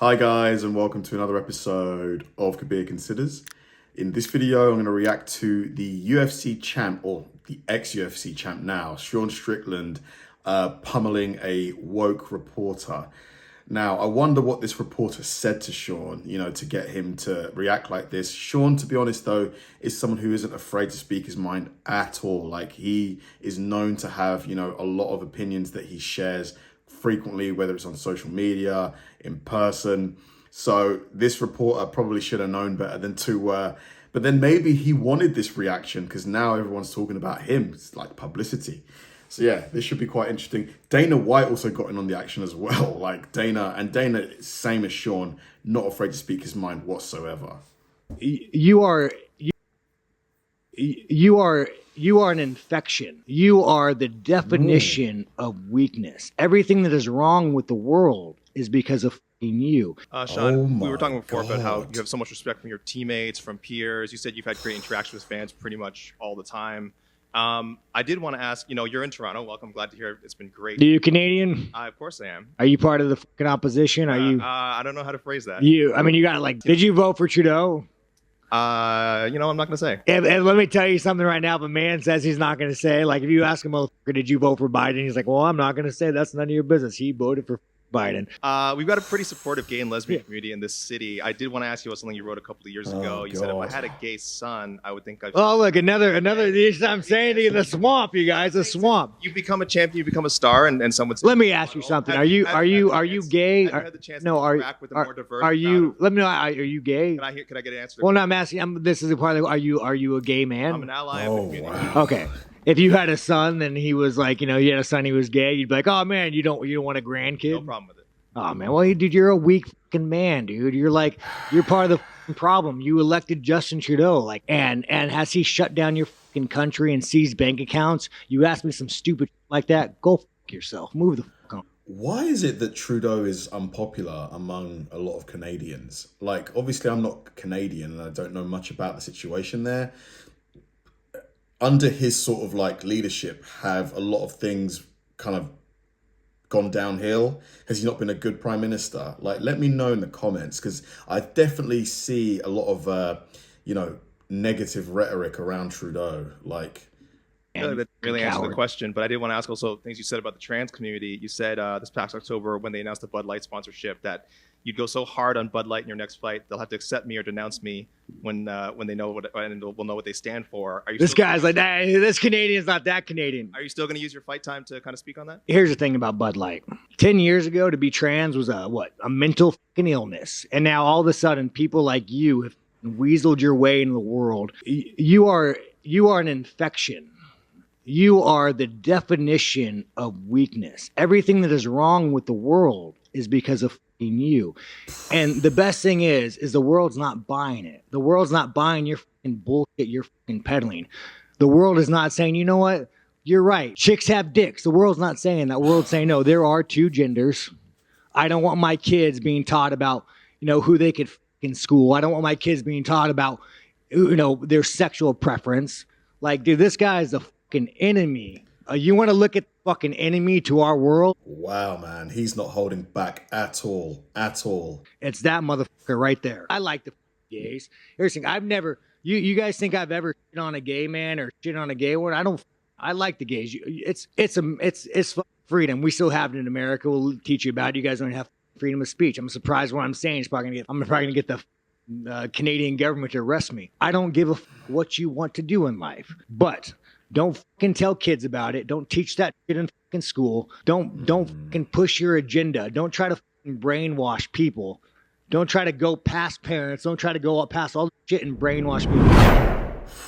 Hi guys, and welcome to another episode of Kabir Considers. In this video, I'm going to react to the UFC champ, or the ex-UFC champ now, Sean Strickland, pummeling a woke reporter. Now, I wonder what this reporter said to Sean, to get him to react like this. Sean, to be honest though, is someone who isn't afraid to speak his mind at all. Like, he is known to have, a lot of opinions that he shares frequently, whether it's on social media, in person. So this reporter probably should have known better than to, but then maybe he wanted this reaction because now everyone's talking about him. It's like publicity. So yeah, this should be quite interesting. Dana White also got in on the action as well. Like Dana, same as Sean, not afraid to speak his mind whatsoever. You are an infection. You are the definition of weakness. Everything that is wrong with the world is because of you. Sean, we were talking before about how you have so much respect from your teammates, from peers. You said you've had great interactions with fans pretty much all the time. I did want to ask, you're in Toronto. Welcome. Glad to hear it. It's been great. Are you Canadian? Of course I am. Are you part of the fucking opposition? Are you? I don't know how to phrase that. You got did you vote for Trudeau? I'm not going to say. And let me tell you something right now. If a man says he's not going to say, like, if you ask him, motherfucker, did you vote for Biden? He's like, well, I'm not going to say. That's none of your business. He voted for Biden. We've got a pretty supportive gay and lesbian community in this city. I did want to ask you about something you wrote a couple of years ago. You said if I had a gay son, I would think I'd... Oh, look, another. I'm saying to you, the swamp, you guys, the swamp. You become a champion, you become a star, and some would say... Let me ask you something. Are you gay? Have you had the chance to interact with a more diverse... Let me know. Are you gay? Can I get an answer? Well, no, I'm asking. This is a part of. Are you a gay man? I'm an ally of the community. Wow. Okay. If you had a son and he was like, you had a son, he was gay, you'd be like, oh man, you don't want a grandkid? No problem with it. Oh man, well, dude, you're a weak fucking man, dude. You're part of the fucking problem. You elected Justin Trudeau, and has he shut down your fucking country and seized bank accounts? You asked me some stupid like that. Go fuck yourself. Move the fuck on. Why is it that Trudeau is unpopular among a lot of Canadians? Like, obviously, I'm not Canadian and I don't know much about the situation there. Under his sort of leadership, have a lot of things kind of gone downhill? Has he not been a good prime minister? Let me know in the comments, because I definitely see a lot of negative rhetoric around Trudeau. That really answered the question, but I did want to ask also things you said about the trans community. You said this past October when they announced the Bud Light sponsorship that you'd go so hard on Bud Light in your next fight, they'll have to accept me or denounce me when they know what, and will know what they stand for. This guy's like, nah, this Canadian's not that Canadian. Are you still going to use your fight time to kind of speak on that? Here's the thing about Bud Light. 10 years ago, to be trans was a mental fucking illness. And now all of a sudden, people like you have weaseled your way in the world. You are an infection. You are the definition of weakness. Everything that is wrong with the world is because of you. And the best thing is the world's not buying it. The world's not buying your fucking bullshit you're fucking peddling. The world is not saying, you know what? You're right. Chicks have dicks. The world's not saying that. The world's saying, no, there are two genders. I don't want my kids being taught about, who they could in school. I don't want my kids being taught about, their sexual preference. Like, dude, this guy is the fucking enemy. You want to look at the fucking enemy to our world? Wow, man. He's not holding back at all. At all. It's that motherfucker right there. I like the gays. Here's the thing. I've never... You guys think I've ever shit on a gay man or shit on a gay one? I don't... I like the gays. It's freedom. We still have it in America. We'll teach you about it. You guys don't have freedom of speech. I'm surprised what I'm saying. I'm probably gonna get the Canadian government to arrest me. I don't give a what you want to do in life. But... don't fucking tell kids about it. Don't teach that shit in fucking school. Don't fucking push your agenda. Don't try to fucking brainwash people. Don't try to go past parents. Don't try to go up past all the shit and brainwash people.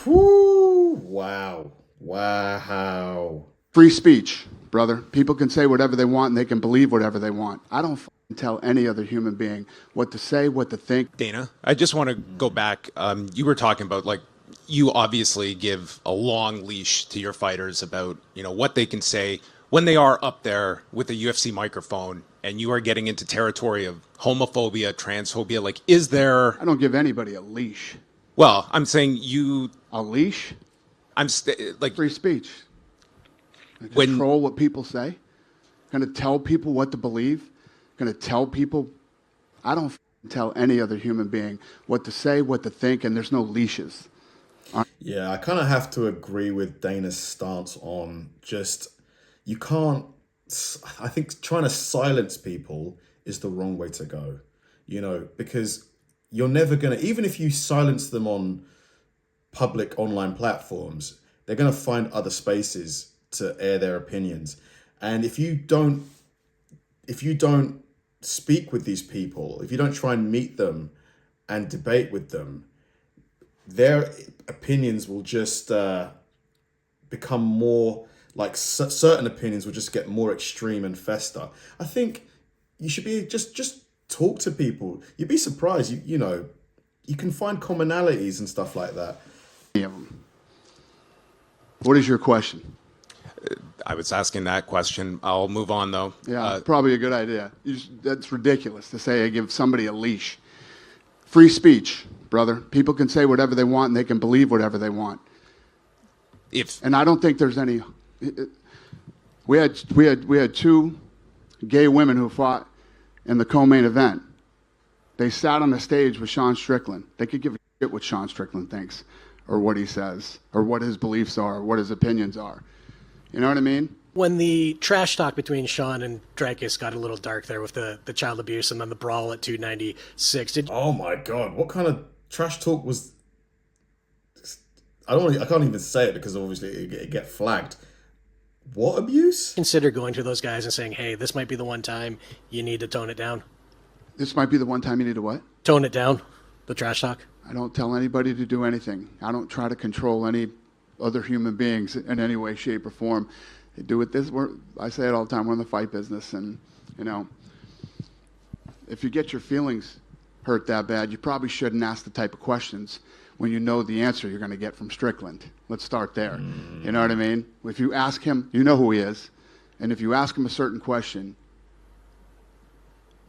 Whoo! Wow. Wow. Free speech, brother. People can say whatever they want and they can believe whatever they want. I don't fucking tell any other human being what to say, what to think. Dana, I just want to go back. You were talking about you obviously give a long leash to your fighters about, what they can say when they are up there with a UFC microphone and you are getting into territory of homophobia, transphobia. Is there... I don't give anybody a leash. Well, I'm saying you... A leash? Free speech. Control what people say. Going to tell people what to believe. Going to tell people I don't tell any other human being what to say, what to think, and there's no leashes. Yeah, I kind of have to agree with Dana's stance on just, you can't, I think trying to silence people is the wrong way to go, because you're never going to, even if you silence them on public online platforms, they're going to find other spaces to air their opinions. And if you don't speak with these people, if you don't try and meet them and debate with them, their opinions will just become more like certain opinions will just get more extreme and fester. I think you should be just talk to people. You'd be surprised. You can find commonalities and stuff like that. What is your question? I was asking that question. I'll move on, though. Yeah, probably a good idea. That's ridiculous to say I give somebody a leash. Free speech, brother. People can say whatever they want and they can believe whatever they want. And I don't think there's any. We had two gay women who fought in the co-main event. They sat on the stage with Sean Strickland. They could give a shit what Sean Strickland thinks, or what he says, or what his beliefs are, or what his opinions are. You know what I mean? When the trash talk between Sean and Dreykus got a little dark there with the child abuse and then the brawl at 296, Oh my God, what kind of trash talk was? I can't even say it because obviously it get flagged. What abuse? Consider going to those guys and saying, hey, this might be the one time you need to tone it down. This might be the one time you need to what? Tone it down, the trash talk. I don't tell anybody to do anything. I don't try to control any other human beings in any way, shape, or form. They do it I say it all the time, we're in the fight business, and, if you get your feelings hurt that bad, you probably shouldn't ask the type of questions when you know the answer you're going to get from Strickland. Let's start there. You know what I mean? If you ask him, you know who he is, and if you ask him a certain question,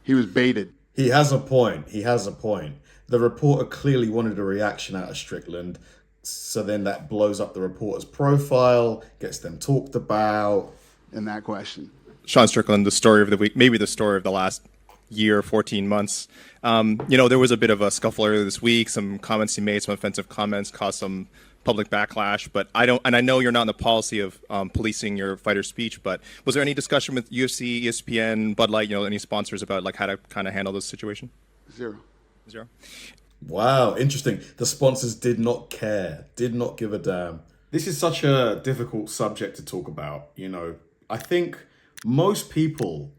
he was baited. He has a point. The reporter clearly wanted a reaction out of Strickland, so then that blows up the reporter's profile, gets them talked about. In that question. Sean Strickland, the story of the week, maybe the story of the last year, 14 months. There was a bit of a scuffle earlier this week. Some comments he made, some offensive comments, caused some public backlash. But I know you're not in the policy of policing your fighter's speech. But was there any discussion with UFC, ESPN, Bud Light, any sponsors about how to kind of handle this situation? Zero. Wow, interesting. The sponsors did not care, did not give a damn. This is such a difficult subject to talk about. I think most people,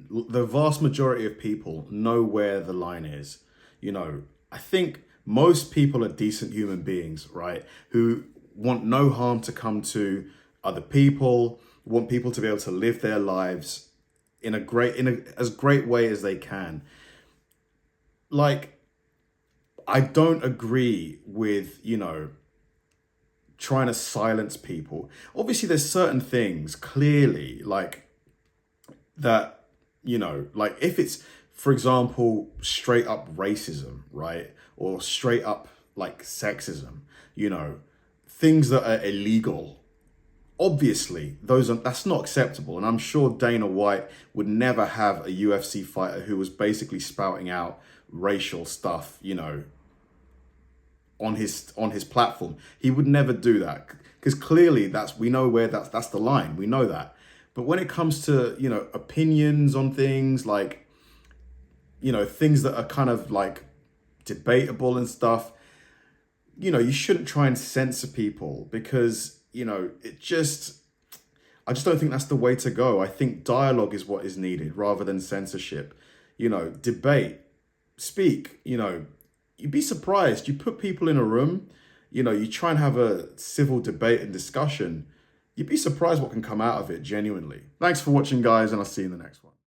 the vast majority of people, know where the line is. I think most people are decent human beings, right? Who want no harm to come to other people, want people to be able to live their lives in as great way as they can. I don't agree with, trying to silence people. Obviously, there's certain things clearly that, if it's, for example, straight up racism, right? Or straight up sexism, things that are illegal. Obviously, that's not acceptable. And I'm sure Dana White would never have a UFC fighter who was basically spouting out racial stuff, on his platform. He would never do that because clearly we know where that's the line. We know that. But when it comes to, opinions on things things that are kind of debatable and stuff, you shouldn't try and censor people because, I just don't think that's the way to go. I think dialogue is what is needed rather than censorship. Debate, speak, you'd be surprised. You put people in a room, you try and have a civil debate and discussion. You'd be surprised what can come out of it, genuinely. Thanks for watching, guys, and I'll see you in the next one.